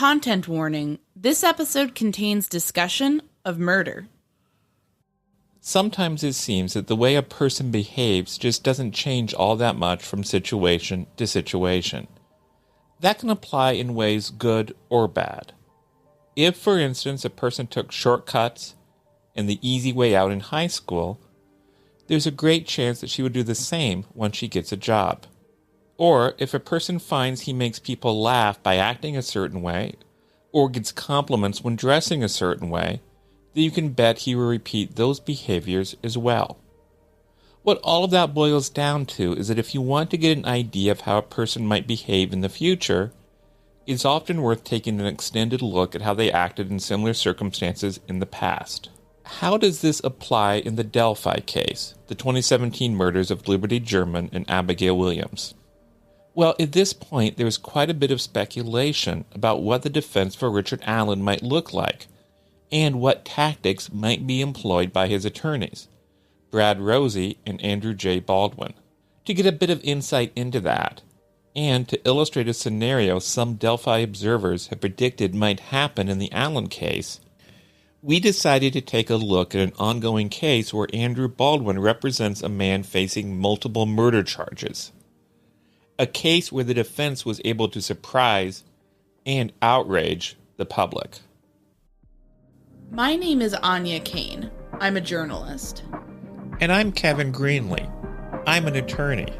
Content warning. This episode contains discussion of murder. Sometimes it seems that the way a person behaves just doesn't change all that much from situation to situation. That can apply in ways good or bad. If, for instance, a person took shortcuts and the easy way out in high school, there's a great chance that she would do the same once she gets a job. Or if a person finds he makes people laugh by acting a certain way, or gets compliments when dressing a certain way, then you can bet he will repeat those behaviors as well. What all of that boils down to is that if you want to get an idea of how a person might behave in the future, it's often worth taking an extended look at how they acted in similar circumstances in the past. How does this apply in the Delphi case, the 2017 murders of Liberty German and Abigail Williams? Well, at this point, there was quite a bit of speculation about what the defense for Richard Allen might look like, and what tactics might be employed by his attorneys, Brad Rosie and Andrew J. Baldwin. To get a bit of insight into that, and to illustrate a scenario some Delphi observers have predicted might happen in the Allen case, we decided to take a look at an ongoing case where Andrew Baldwin represents a man facing multiple murder charges. A case where the defense was able to surprise and outrage the public. My name is Anya Kane. I'm a journalist. And I'm Kevin Greenlee. I'm an attorney.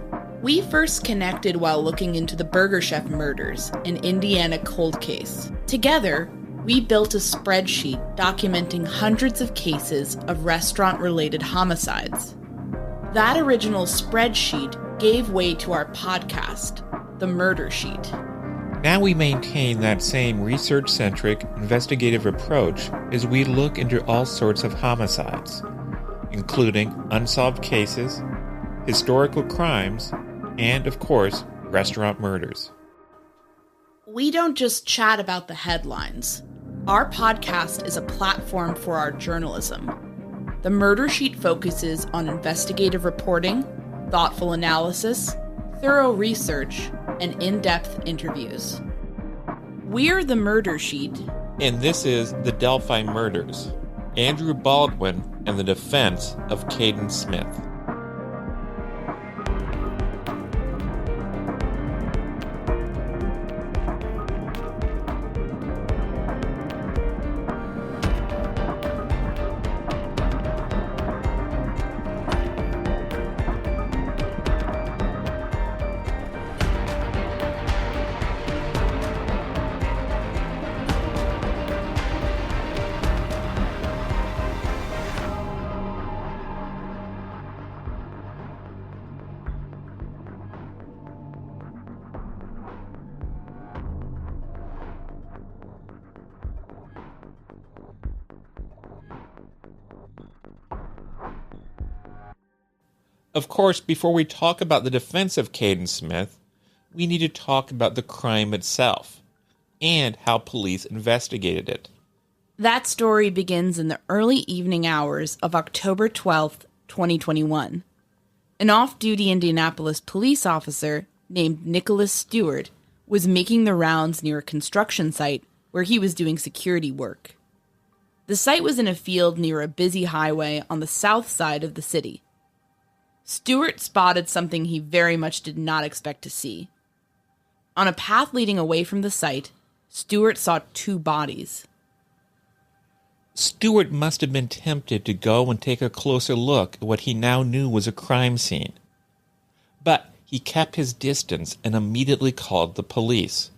We first connected while looking into the Burger Chef murders, an Indiana cold case. Together, we built a spreadsheet documenting hundreds of cases of restaurant-related homicides. That original spreadsheet gave way to our podcast, The Murder Sheet. Now we maintain that same research-centric, investigative approach as we look into all sorts of homicides, including unsolved cases, historical crimes, and, of course, restaurant murders. We don't just chat about the headlines. Our podcast is a platform for our journalism. The Murder Sheet focuses on investigative reporting, thoughtful analysis, thorough research, and in-depth interviews. We're the Murder Sheet. And this is the Delphi Murders, Andrew Baldwin and the defense of Caden Smith. Of course, before we talk about the defense of Caden Smith, we need to talk about the crime itself, and how police investigated it. That story begins in the early evening hours of October 12th, 2021. An off-duty Indianapolis police officer named Nicholas Stewart was making the rounds near a construction site where he was doing security work. The site was in a field near a busy highway on the south side of the city. Stewart spotted something he very much did not expect to see. On a path leading away from the site, Stewart saw two bodies. Stewart must have been tempted to go and take a closer look at what he now knew was a crime scene. But he kept his distance and immediately called the police.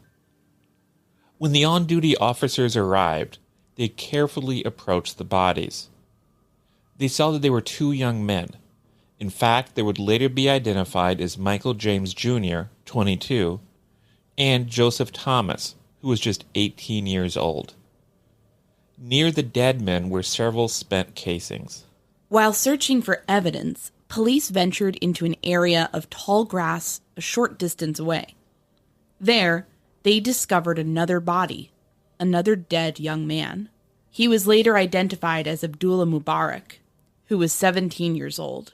When the on-duty officers arrived, they carefully approached the bodies. They saw that they were two young men. In fact, they would later be identified as Michael James Jr., 22, and Joseph Thomas, who was just 18 years old. Near the dead men were several spent casings. While searching for evidence, police ventured into an area of tall grass a short distance away. There, they discovered another body, another dead young man. He was later identified as Abdulla Mubarah, who was 17 years old.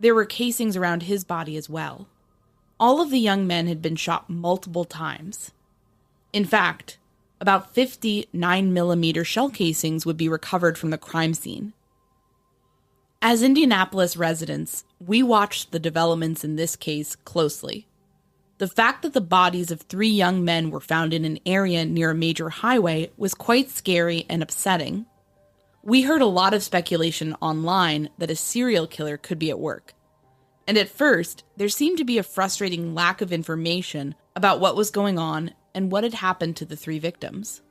There were casings around his body as well. All of the young men had been shot multiple times. In fact, about 50 9mm shell casings would be recovered from the crime scene. As Indianapolis residents, we watched the developments in this case closely. The fact that the bodies of 3 young men were found in an area near a major highway was quite scary and upsetting. We heard a lot of speculation online that a serial killer could be at work. And at first, there seemed to be a frustrating lack of information about what was going on and what had happened to the 3 victims.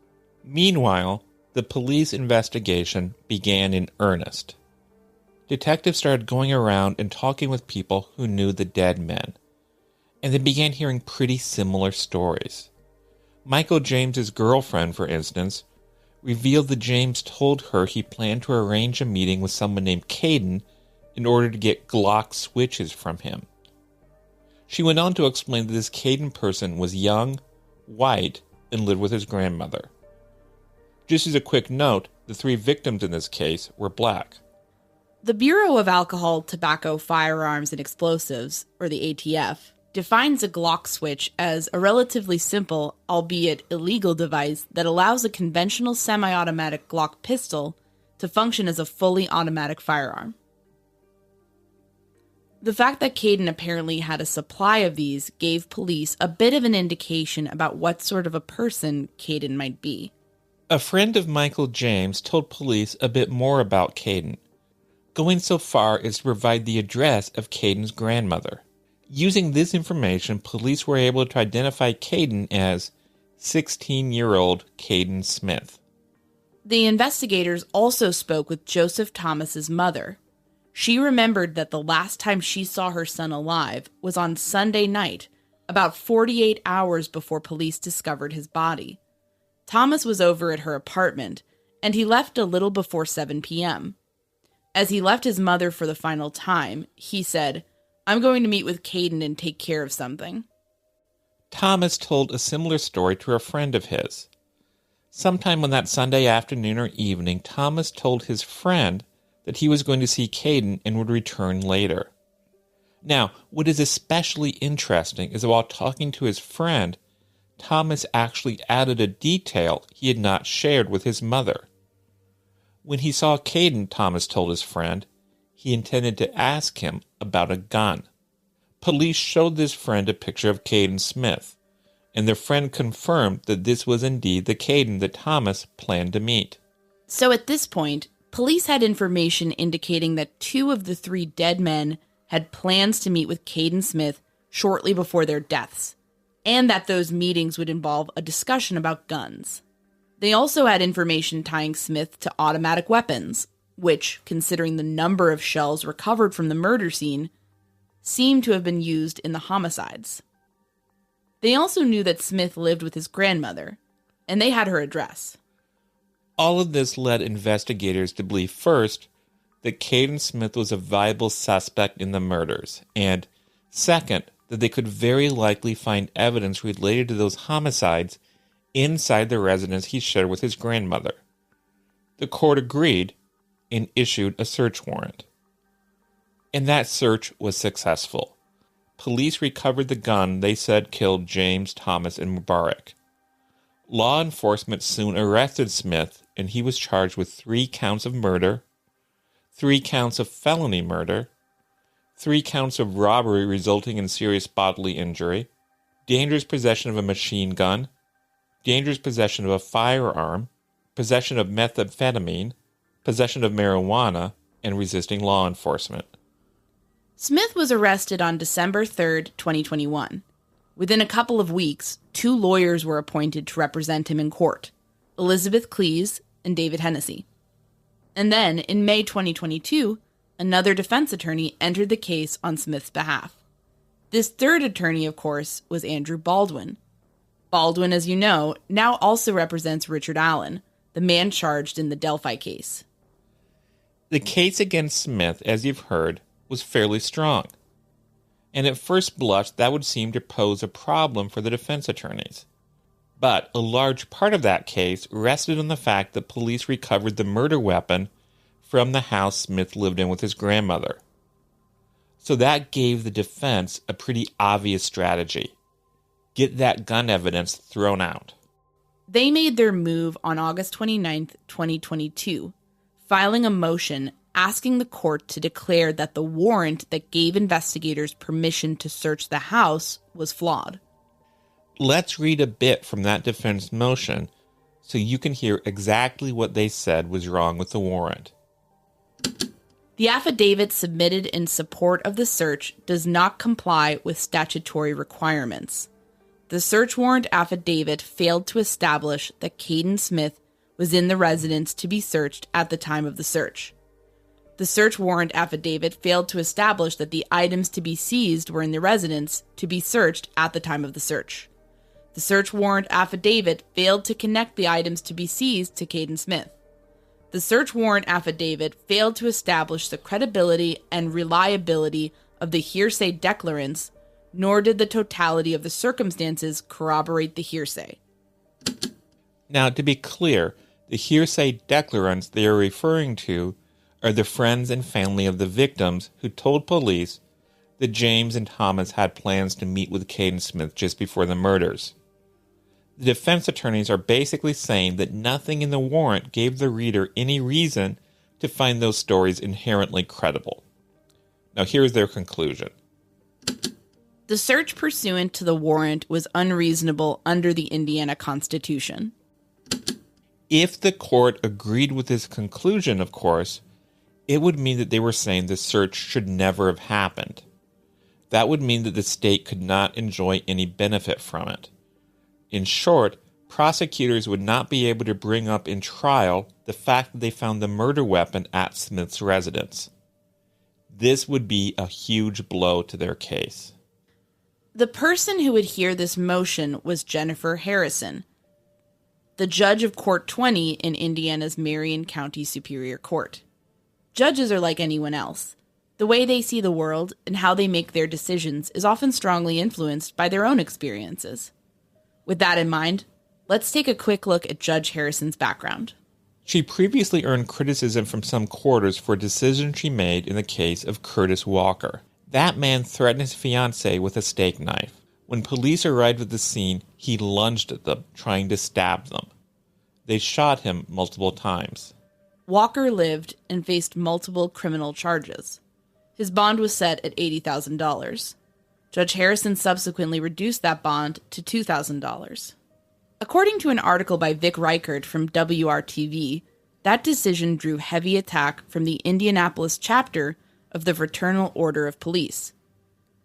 Meanwhile, the police investigation began in earnest. Detectives started going around and talking with people who knew the dead men, and they began hearing pretty similar stories. Michael James's girlfriend, for instance, revealed that James told her he planned to arrange a meeting with someone named Caden in order to get Glock switches from him. She went on to explain that this Caden person was young, white, and lived with his grandmother. Just as a quick note, the 3 victims in this case were black. The Bureau of Alcohol, Tobacco, Firearms, and Explosives, or the ATF, defines a Glock switch as a relatively simple, albeit illegal device that allows a conventional semi-automatic Glock pistol to function as a fully automatic firearm. The fact that Caden apparently had a supply of these gave police a bit of an indication about what sort of a person Caden might be. A friend of Michael James told police a bit more about Caden, going so far as to provide the address of Caden's grandmother. Using this information, police were able to identify Caden as 16-year-old Caden Smith. The investigators also spoke with Joseph Thomas's mother. She remembered that the last time she saw her son alive was on Sunday night, about 48 hours before police discovered his body. Thomas was over at her apartment, and he left a little before 7 p.m. As he left his mother for the final time, he said, "I'm going to meet with Caden and take care of something." Thomas told a similar story to a friend of his. Sometime on that Sunday afternoon or evening, Thomas told his friend that he was going to see Caden and would return later. Now, what is especially interesting is that while talking to his friend, Thomas actually added a detail he had not shared with his mother. When he saw Caden, Thomas told his friend, he intended to ask him about a gun. Police showed this friend a picture of Caden Smith, and their friend confirmed that this was indeed the Caden that Thomas planned to meet. So at this point, police had information indicating that 2 of the 3 dead men had plans to meet with Caden Smith shortly before their deaths, and that those meetings would involve a discussion about guns. They also had information tying Smith to automatic weapons, which, considering the number of shells recovered from the murder scene, seemed to have been used in the homicides. They also knew that Smith lived with his grandmother, and they had her address. All of this led investigators to believe first that Caden Smith was a viable suspect in the murders, and second, that they could very likely find evidence related to those homicides inside the residence he shared with his grandmother. The court agreed and issued a search warrant. And that search was successful. Police recovered the gun they said killed James, Thomas, and Mubarah. Law enforcement soon arrested Smith, and he was charged with 3 counts of murder, 3 counts of felony murder, 3 counts of robbery resulting in serious bodily injury, dangerous possession of a machine gun, dangerous possession of a firearm, possession of methamphetamine, possession of marijuana, and resisting law enforcement. Smith was arrested on December 3rd, 2021. Within a couple of weeks, 2 lawyers were appointed to represent him in court, Elizabeth Cleese and David Hennessy. And then, in May 2022, another defense attorney entered the case on Smith's behalf. This third attorney, of course, was Andrew Baldwin. Baldwin, as you know, now also represents Richard Allen, the man charged in the Delphi case. The case against Smith, as you've heard, was fairly strong. And at first blush, that would seem to pose a problem for the defense attorneys. But a large part of that case rested on the fact that police recovered the murder weapon from the house Smith lived in with his grandmother. So that gave the defense a pretty obvious strategy. Get that gun evidence thrown out. They made their move on August 29th, 2022, filing a motion asking the court to declare that the warrant that gave investigators permission to search the house was flawed. Let's read a bit from that defense motion so you can hear exactly what they said was wrong with the warrant. The affidavit submitted in support of the search does not comply with statutory requirements. The search warrant affidavit failed to establish that Caden Smith was in the residence to be searched at the time of the search. The search warrant affidavit failed to establish that the items to be seized were in the residence to be searched at the time of the search. The search warrant affidavit failed to connect the items to be seized to Caden Smith. The search warrant affidavit failed to establish the credibility and reliability of the hearsay declarants, nor did the totality of the circumstances corroborate the hearsay. Now, to be clear, the hearsay declarants they are referring to are the friends and family of the victims who told police that James and Thomas had plans to meet with Caden Smith just before the murders. The defense attorneys are basically saying that nothing in the warrant gave the reader any reason to find those stories inherently credible. Now, here's their conclusion. The search pursuant to the warrant was unreasonable under the Indiana Constitution. If the court agreed with this conclusion, of course, it would mean that they were saying the search should never have happened. That would mean that the state could not enjoy any benefit from it. In short, prosecutors would not be able to bring up in trial the fact that they found the murder weapon at Smith's residence. This would be a huge blow to their case. The person who would hear this motion was Jennifer Harrison, the judge of Court 20 in Indiana's Marion County Superior Court. Judges are like anyone else. The way they see the world and how they make their decisions is often strongly influenced by their own experiences. With that in mind, let's take a quick look at Judge Harrison's background. She previously earned criticism from some quarters for a decision she made in the case of Curtis Walker. That man threatened his fiancée with a steak knife. When police arrived at the scene, he lunged at them, trying to stab them. They shot him multiple times. Walker lived and faced multiple criminal charges. His bond was set at $80,000. Judge Harrison subsequently reduced that bond to $2,000. According to an article by Vic Reichert from WRTV, that decision drew heavy attack from the Indianapolis chapter of the Fraternal Order of Police.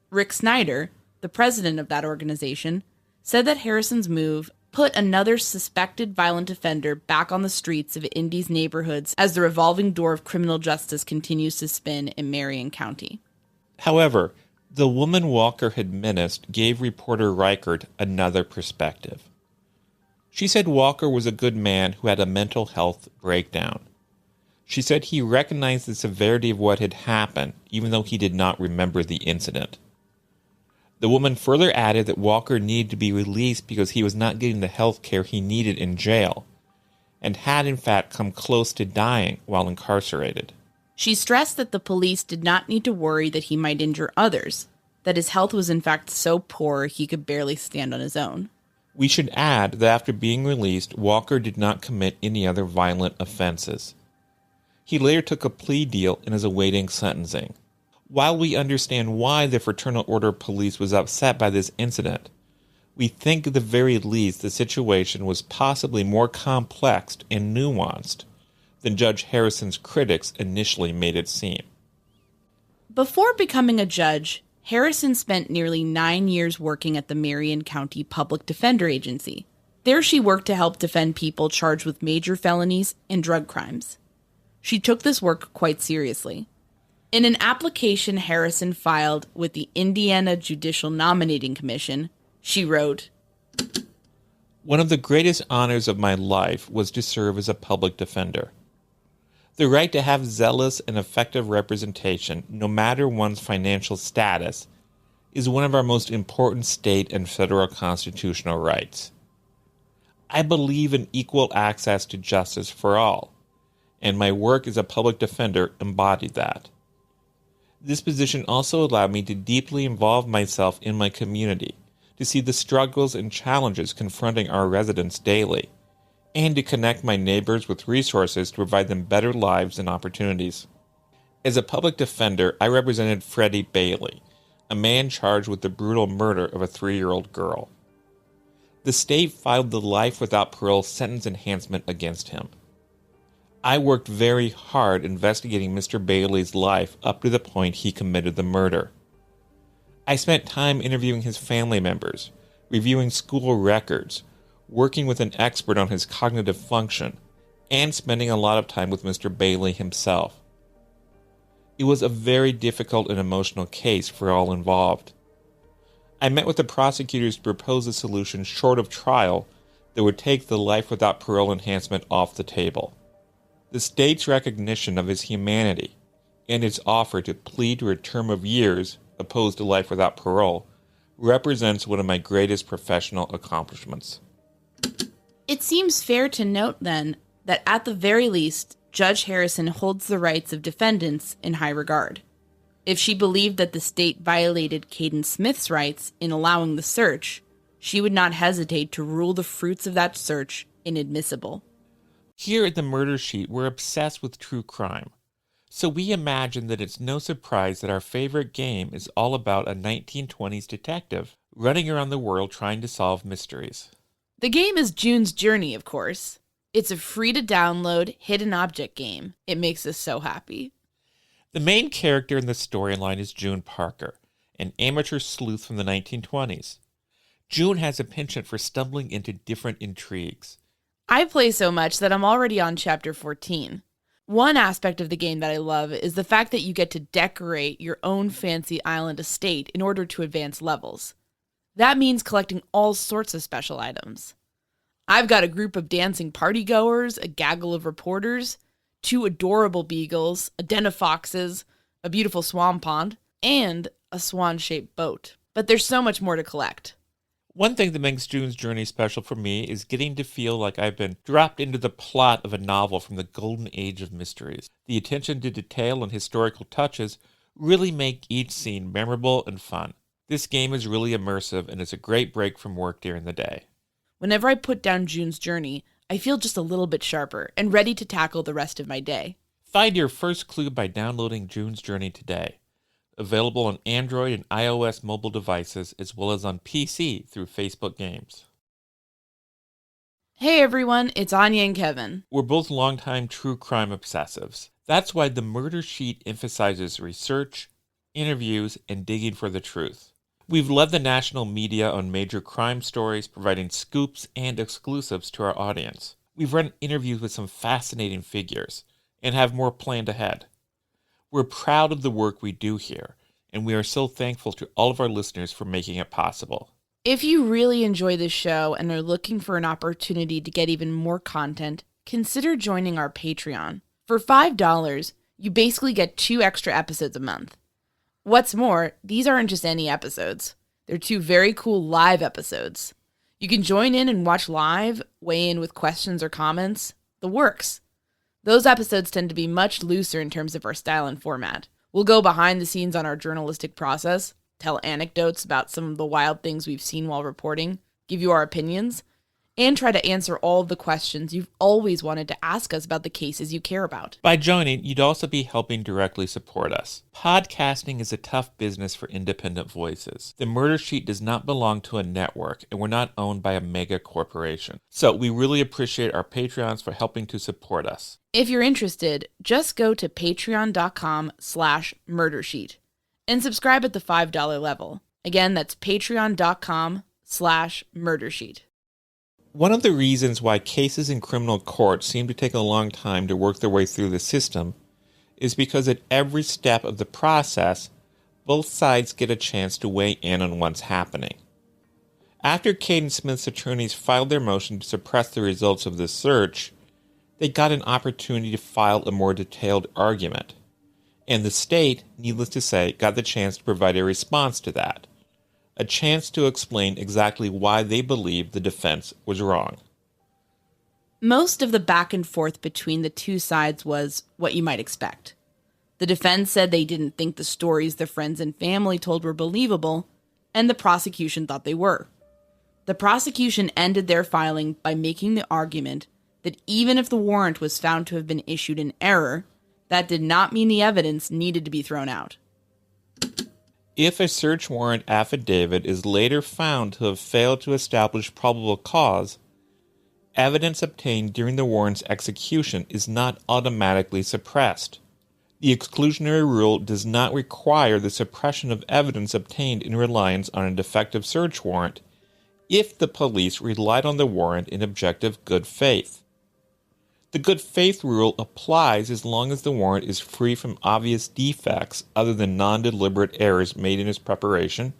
Rick Snyder, the president of that organization, said that Harrison's move put another suspected violent offender back on the streets of Indy's neighborhoods as the revolving door of criminal justice continues to spin in Marion County. However, the woman Walker had menaced gave reporter Reichert another perspective. She said Walker was a good man who had a mental health breakdown. She said he recognized the severity of what had happened, even though he did not remember the incident. The woman further added that Walker needed to be released because he was not getting the health care he needed in jail, and had in fact come close to dying while incarcerated. She stressed that the police did not need to worry that he might injure others, that his health was in fact so poor he could barely stand on his own. We should add that after being released, Walker did not commit any other violent offenses. He later took a plea deal and is awaiting sentencing. While we understand why the Fraternal Order of Police was upset by this incident, we think at the very least the situation was possibly more complex and nuanced than Judge Harrison's critics initially made it seem. Before becoming a judge, Harrison spent nearly 9 years working at the Marion County Public Defender Agency. There she worked to help defend people charged with major felonies and drug crimes. She took this work quite seriously. In an application Harrison filed with the Indiana Judicial Nominating Commission, she wrote, "One of the greatest honors of my life was to serve as a public defender. The right to have zealous and effective representation, no matter one's financial status, is one of our most important state and federal constitutional rights. I believe in equal access to justice for all, and my work as a public defender embodied that. This position also allowed me to deeply involve myself in my community, to see the struggles and challenges confronting our residents daily, and to connect my neighbors with resources to provide them better lives and opportunities. As a public defender, I represented Freddie Bailey, a man charged with the brutal murder of a 3-year-old girl. The state filed the life without parole sentence enhancement against him. I worked very hard investigating Mr. Bailey's life up to the point he committed the murder. I spent time interviewing his family members, reviewing school records, working with an expert on his cognitive function, and spending a lot of time with Mr. Bailey himself. It was a very difficult and emotional case for all involved. I met with the prosecutors to propose a solution short of trial that would take the life without parole enhancement off the table. The state's recognition of his humanity and its offer to plead to a term of years opposed to life without parole represents one of my greatest professional accomplishments. It seems fair to note, then, that at the very least, Judge Harrison holds the rights of defendants in high regard. If she believed that the state violated Caden Smith's rights in allowing the search, she would not hesitate to rule the fruits of that search inadmissible. Here at the Murder Sheet, we're obsessed with true crime. So we imagine that it's no surprise that our favorite game is all about a 1920s detective running around the world trying to solve mysteries. The game is June's Journey, of course. It's a free-to-download hidden object game. It makes us so happy. The main character in the storyline is June Parker, an amateur sleuth from the 1920s. June has a penchant for stumbling into different intrigues. I play so much that I'm already on Chapter 14. One aspect of the game that I love is the fact that you get to decorate your own fancy island estate in order to advance levels. That means collecting all sorts of special items. I've got a group of dancing partygoers, a gaggle of reporters, 2 adorable beagles, a den of foxes, a beautiful swan pond, and a swan-shaped boat. But there's so much more to collect. One thing that makes June's Journey special for me is getting to feel like I've been dropped into the plot of a novel from the golden age of mysteries. The attention to detail and historical touches really make each scene memorable and fun. This game is really immersive and is a great break from work during the day. Whenever I put down June's Journey, I feel just a little bit sharper and ready to tackle the rest of my day. Find your first clue by downloading June's Journey today. Available on Android and iOS mobile devices, as well as on PC through Facebook Games. Hey everyone, it's Anya and Kevin. We're both longtime true crime obsessives. That's why the Murder Sheet emphasizes research, interviews, and digging for the truth. We've led the national media on major crime stories, providing scoops and exclusives to our audience. We've run interviews with some fascinating figures, and have more planned ahead. We're proud of the work we do here, and we are so thankful to all of our listeners for making it possible. If you really enjoy this show and are looking for an opportunity to get even more content, consider joining our Patreon. For $5, you basically get 2 extra episodes a month. What's more, these aren't just any episodes. They're 2 very cool live episodes. You can join in and watch live, weigh in with questions or comments, the works. Those episodes tend to be much looser in terms of our style and format. We'll go behind the scenes on our journalistic process, tell anecdotes about some of the wild things we've seen while reporting, give you our opinions, and try to answer all of the questions you've always wanted to ask us about the cases you care about. By joining, you'd also be helping directly support us. Podcasting is a tough business for independent voices. The Murder Sheet does not belong to a network, and we're not owned by a mega corporation. So we really appreciate our Patreons for helping to support us. If you're interested, just go to patreon.com/murdersheet and subscribe at the $5 level. Again, that's patreon.com/murdersheet. One of the reasons why cases in criminal court seem to take a long time to work their way through the system is because at every step of the process, both sides get a chance to weigh in on what's happening. After Caden Smith's attorneys filed their motion to suppress the results of the search, they got an opportunity to file a more detailed argument. And the state, needless to say, got the chance to provide a response to that. A chance to explain exactly why they believed the defense was wrong. Most of the back and forth between the 2 sides was what you might expect. The defense said they didn't think the stories their friends and family told were believable, and the prosecution thought they were. The prosecution ended their filing by making the argument that even if the warrant was found to have been issued in error, that did not mean the evidence needed to be thrown out. If a search warrant affidavit is later found to have failed to establish probable cause, evidence obtained during the warrant's execution is not automatically suppressed. The exclusionary rule does not require the suppression of evidence obtained in reliance on a defective search warrant if the police relied on the warrant in objective good faith. The good faith rule applies as long as the warrant is free from obvious defects other than non-deliberate errors made in its preparation,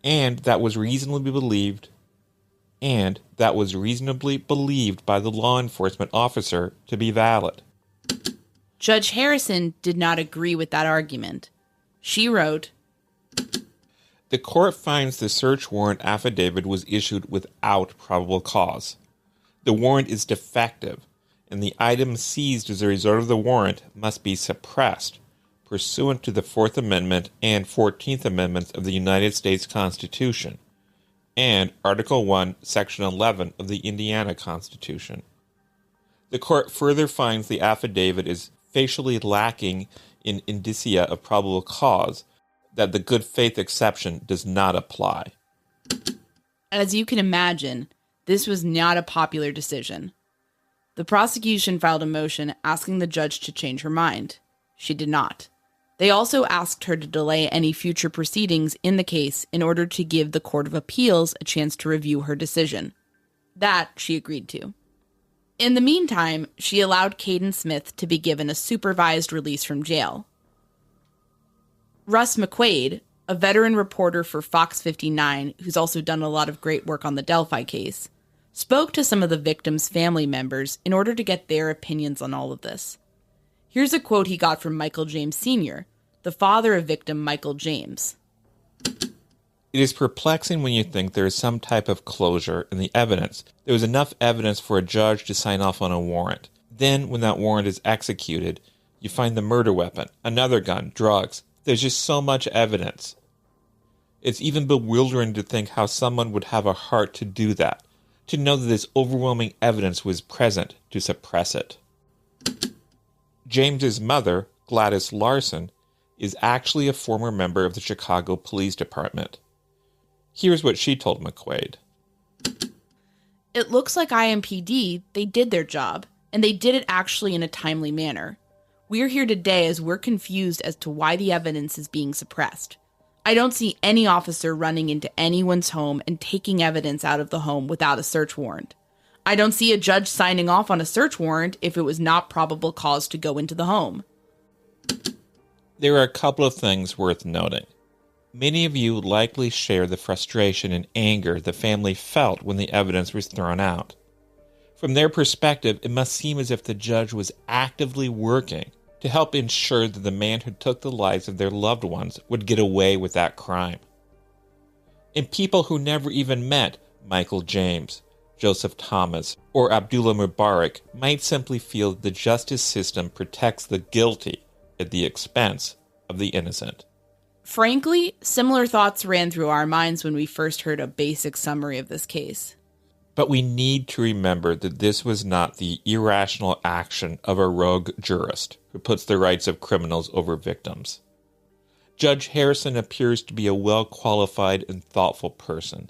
and that was reasonably believed by the law enforcement officer to be valid. Judge Harrison did not agree with that argument. She wrote, "The court finds the search warrant affidavit was issued without probable cause. The warrant is defective, and the items seized as a result of the warrant must be suppressed, pursuant to the Fourth Amendment and 14th Amendments of the United States Constitution, and Article 1, Section 11 of the Indiana Constitution. The court further finds the affidavit is facially lacking in indicia of probable cause, that the good faith exception does not apply." As you can imagine, this was not a popular decision. The prosecution filed a motion asking the judge to change her mind. She did not. They also asked her to delay any future proceedings in the case in order to give the Court of Appeals a chance to review her decision. That she agreed to. In the meantime, she allowed Caden Smith to be given a supervised release from jail. Russ McQuaid, a veteran reporter for Fox 59, who's also done a lot of great work on the Delphi case, spoke to some of the victims' family members in order to get their opinions on all of this. Here's a quote he got from Michael James Sr., the father of victim Michael James. "It is perplexing when you think there is some type of closure in the evidence. There was enough evidence for a judge to sign off on a warrant. Then, when that warrant is executed, you find the murder weapon, another gun, drugs. There's just so much evidence. It's even bewildering to think how someone would have a heart to do that, to know that this overwhelming evidence was present to suppress it." James's mother, Gladys Larson, is actually a former member of the Chicago Police Department. Here's what she told McQuaid. "It looks like IMPD, they did their job, and they did it actually in a timely manner. We're here today as we're confused as to why the evidence is being suppressed. I don't see any officer running into anyone's home and taking evidence out of the home without a search warrant. I don't see a judge signing off on a search warrant if it was not probable cause to go into the home." There are a couple of things worth noting. Many of you likely share the frustration and anger the family felt when the evidence was thrown out. From their perspective, it must seem as if the judge was actively working to help ensure that the man who took the lives of their loved ones would get away with that crime. And people who never even met Michael James, Joseph Thomas, or Abdulla Mubarah might simply feel that the justice system protects the guilty at the expense of the innocent. Frankly, similar thoughts ran through our minds when we first heard a basic summary of this case. But we need to remember that this was not the irrational action of a rogue jurist who puts the rights of criminals over victims. Judge Harrison appears to be a well-qualified and thoughtful person.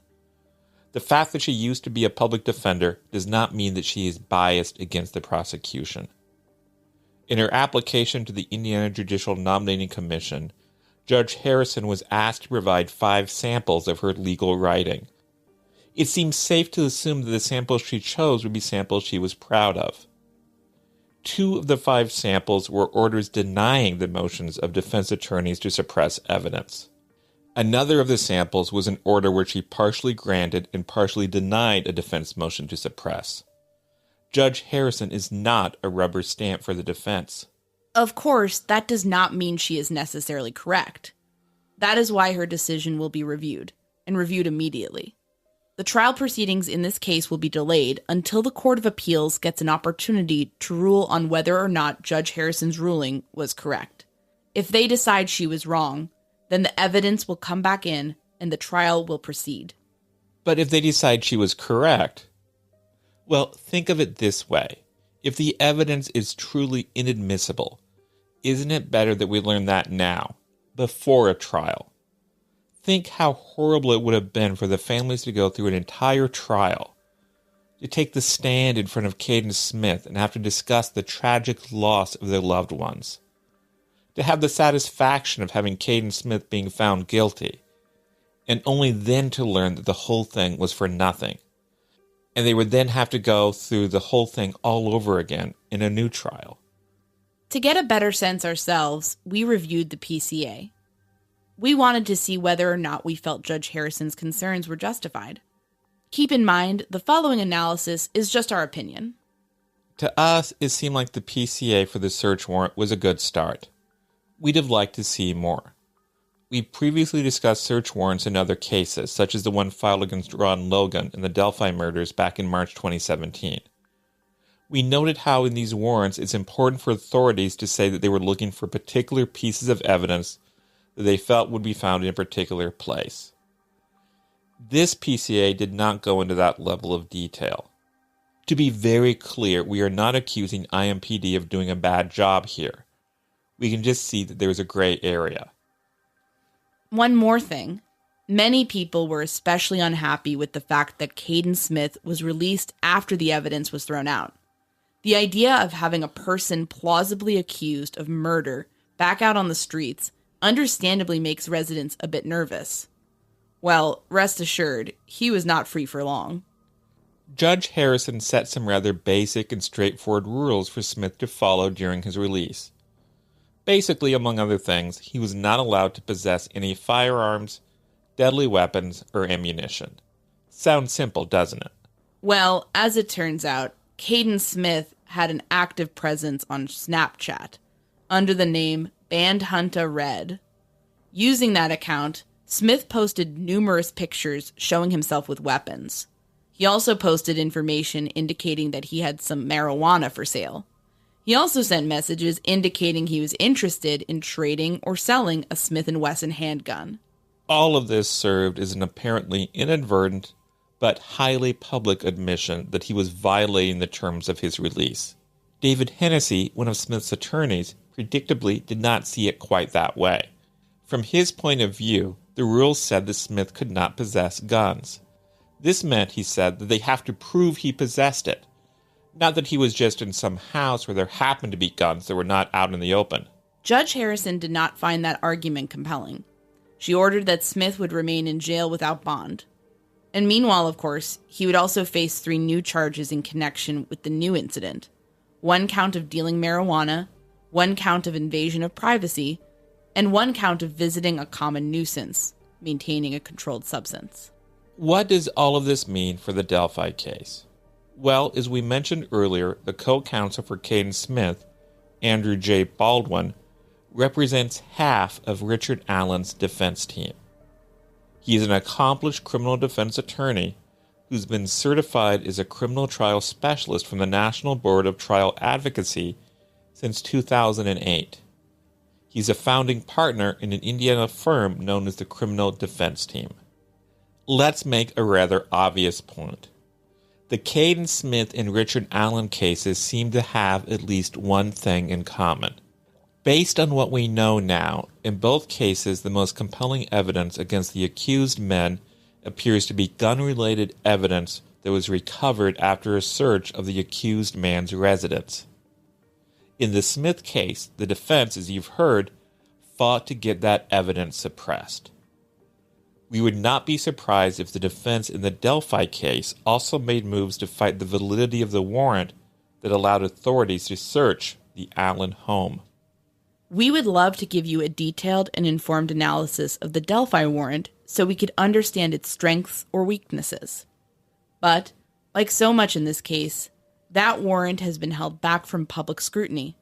The fact that she used to be a public defender does not mean that she is biased against the prosecution. In her application to the Indiana Judicial Nominating Commission, Judge Harrison was asked to provide 5 samples of her legal writing. It seems safe to assume that the samples she chose would be samples she was proud of. 2 of the 5 samples were orders denying the motions of defense attorneys to suppress evidence. Another of the samples was an order where she partially granted and partially denied a defense motion to suppress. Judge Harrison is not a rubber stamp for the defense. Of course, that does not mean she is necessarily correct. That is why her decision will be reviewed, and reviewed immediately. The trial proceedings in this case will be delayed until the Court of Appeals gets an opportunity to rule on whether or not Judge Harrison's ruling was correct. If they decide she was wrong, then the evidence will come back in and the trial will proceed. But if they decide she was correct, well, think of it this way. If the evidence is truly inadmissible, isn't it better that we learn that now, before a trial? Think how horrible it would have been for the families to go through an entire trial, to take the stand in front of Caden Smith and have to discuss the tragic loss of their loved ones, to have the satisfaction of having Caden Smith being found guilty, and only then to learn that the whole thing was for nothing, and they would then have to go through the whole thing all over again in a new trial. To get a better sense ourselves, we reviewed the PCA. We wanted to see whether or not we felt Judge Harrison's concerns were justified. Keep in mind, the following analysis is just our opinion. To us, it seemed like the PCA for the search warrant was a good start. We'd have liked to see more. We previously discussed search warrants in other cases, such as the one filed against Ron Logan in the Delphi murders back in March 2017. We noted how in these warrants it's important for authorities to say that they were looking for particular pieces of evidence that they felt would be found in a particular place. This PCA did not go into that level of detail. To be very clear, we are not accusing IMPD of doing a bad job here. We can just see that there is a gray area. One more thing. Many people were especially unhappy with the fact that Caden Smith was released after the evidence was thrown out. The idea of having a person plausibly accused of murder back out on the streets understandably makes residents a bit nervous. Well, rest assured, he was not free for long. Judge Harrison set some rather basic and straightforward rules for Smith to follow during his release. Basically, among other things, he was not allowed to possess any firearms, deadly weapons, or ammunition. Sounds simple, doesn't it? Well, as it turns out, Caden Smith had an active presence on Snapchat under the name Bandhunta Red. Using that account, Smith posted numerous pictures showing himself with weapons. He also posted information indicating that he had some marijuana for sale. He also sent messages indicating he was interested in trading or selling a Smith & Wesson handgun. All of this served as an apparently inadvertent but highly public admission that he was violating the terms of his release. David Hennessy, one of Smith's attorneys, predictably did not see it quite that way. From his point of view, the rules said that Smith could not possess guns. This meant, he said, that they have to prove he possessed it, not that he was just in some house where there happened to be guns that were not out in the open. Judge Harrison did not find that argument compelling. She ordered that Smith would remain in jail without bond. And meanwhile, of course, he would also face 3 new charges in connection with the new incident. 1 count of dealing marijuana, 1 count of invasion of privacy, and 1 count of visiting a common nuisance, maintaining a controlled substance. What does all of this mean for the Delphi case? Well, as we mentioned earlier, the co-counsel for Caden Smith, Andrew J. Baldwin, represents half of Richard Allen's defense team. He is an accomplished criminal defense attorney who's been certified as a criminal trial specialist from the National Board of Trial Advocacy since 2008. He's a founding partner in an Indiana firm known as the Criminal Defense Team. Let's make a rather obvious point. The Caden Smith and Richard Allen cases seem to have at least one thing in common. Based on what we know now, in both cases the most compelling evidence against the accused men appears to be gun-related evidence that was recovered after a search of the accused man's residence. In the Smith case, the defense, as you've heard, fought to get that evidence suppressed. We would not be surprised if the defense in the Delphi case also made moves to fight the validity of the warrant that allowed authorities to search the Allen home. We would love to give you a detailed and informed analysis of the Delphi warrant so we could understand its strengths or weaknesses. But, like so much in this case, that warrant has been held back from public scrutiny.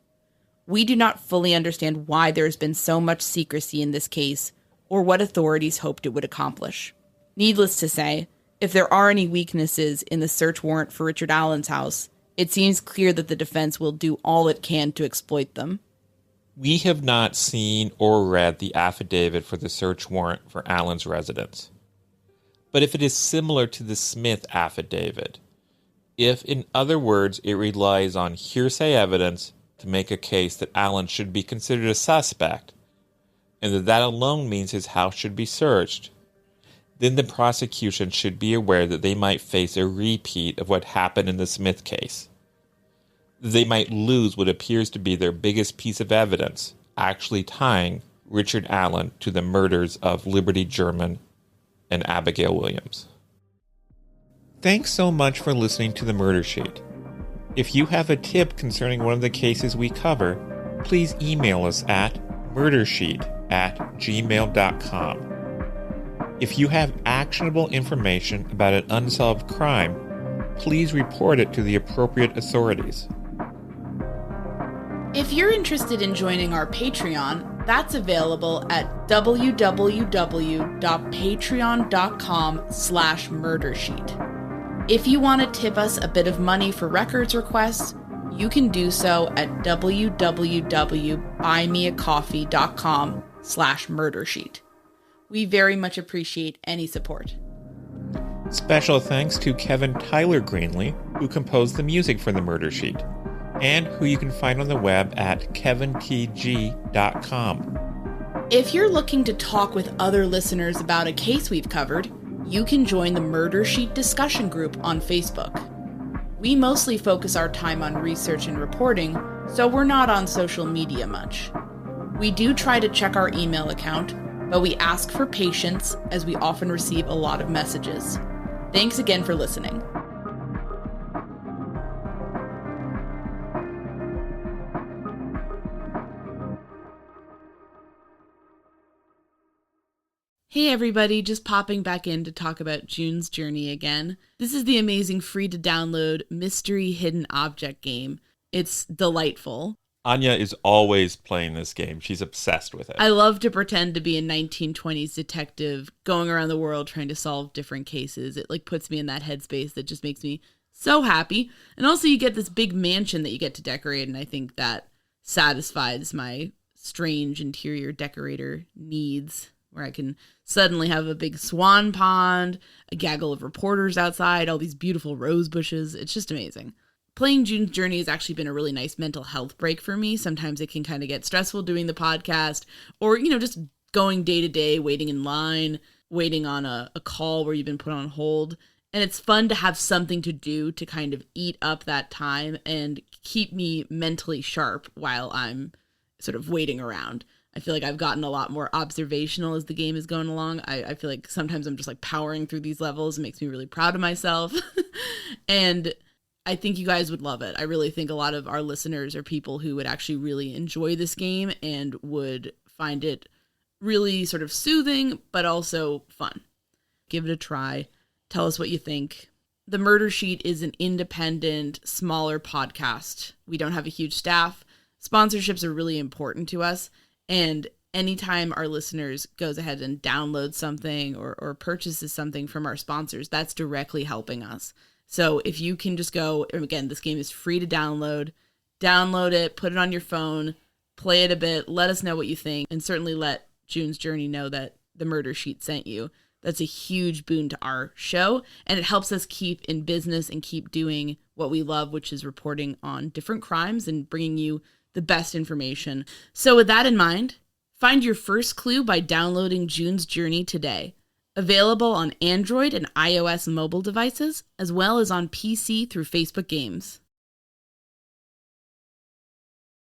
We do not fully understand why there has been so much secrecy in this case or what authorities hoped it would accomplish. Needless to say, if there are any weaknesses in the search warrant for Richard Allen's house, it seems clear that the defense will do all it can to exploit them. We have not seen or read the affidavit for the search warrant for Allen's residence. But if it is similar to the Smith affidavit, if, in other words, it relies on hearsay evidence to make a case that Allen should be considered a suspect, and that alone means his house should be searched, then the prosecution should be aware that they might face a repeat of what happened in the Smith case. They might lose what appears to be their biggest piece of evidence, actually tying Richard Allen to the murders of Liberty German and Abigail Williams. Thanks so much for listening to the Murder Sheet. If you have a tip concerning one of the cases we cover, please email us at murdersheet@gmail.com. If you have actionable information about an unsolved crime, please report it to the appropriate authorities. If you're interested in joining our Patreon, that's available at www.patreon.com/murdersheet. If you want to tip us a bit of money for records requests, you can do so at www.buymeacoffee.com/murdersheet. We very much appreciate any support. Special thanks to Kevin Tyler Greenlee, who composed the music for the Murder Sheet, and who you can find on the web at kevintg.com. If you're looking to talk with other listeners about a case we've covered, you can join the Murder Sheet discussion group on Facebook. We mostly focus our time on research and reporting, so we're not on social media much. We do try to check our email account, but we ask for patience as we often receive a lot of messages. Thanks again for listening. Hey everybody, just popping back in to talk about June's Journey again. This is the amazing free-to-download mystery hidden object game. It's delightful. Anya is always playing this game. She's obsessed with it. I love to pretend to be a 1920s detective going around the world trying to solve different cases. It puts me in that headspace that just makes me so happy. And also you get this big mansion that you get to decorate, and I think that satisfies my strange interior decorator needs, where I can suddenly have a big swan pond, a gaggle of reporters outside, all these beautiful rose bushes. It's just amazing. Playing June's Journey has actually been a really nice mental health break for me. Sometimes it can kind of get stressful doing the podcast, or, just going day to day, waiting in line, waiting on a call where you've been put on hold. And it's fun to have something to do to kind of eat up that time and keep me mentally sharp while I'm sort of waiting around. I feel like I've gotten a lot more observational as the game is going along. I feel like sometimes I'm just powering through these levels. It makes me really proud of myself. And I think you guys would love it. I really think a lot of our listeners are people who would actually really enjoy this game and would find it really sort of soothing, but also fun. Give it a try. Tell us what you think. The Murder Sheet is an independent, smaller podcast. We don't have a huge staff. Sponsorships are really important to us. And anytime our listeners goes ahead and downloads something or purchases something from our sponsors, that's directly helping us. So if you can just go, and again, this game is free to download it, put it on your phone, play it a bit, let us know what you think, and certainly let June's Journey know that the Murder Sheet sent you. That's a huge boon to our show, and it helps us keep in business and keep doing what we love, which is reporting on different crimes and bringing you the best information. So with that in mind, find your first clue by downloading June's Journey today. Available on Android and iOS mobile devices, as well as on PC through Facebook Games.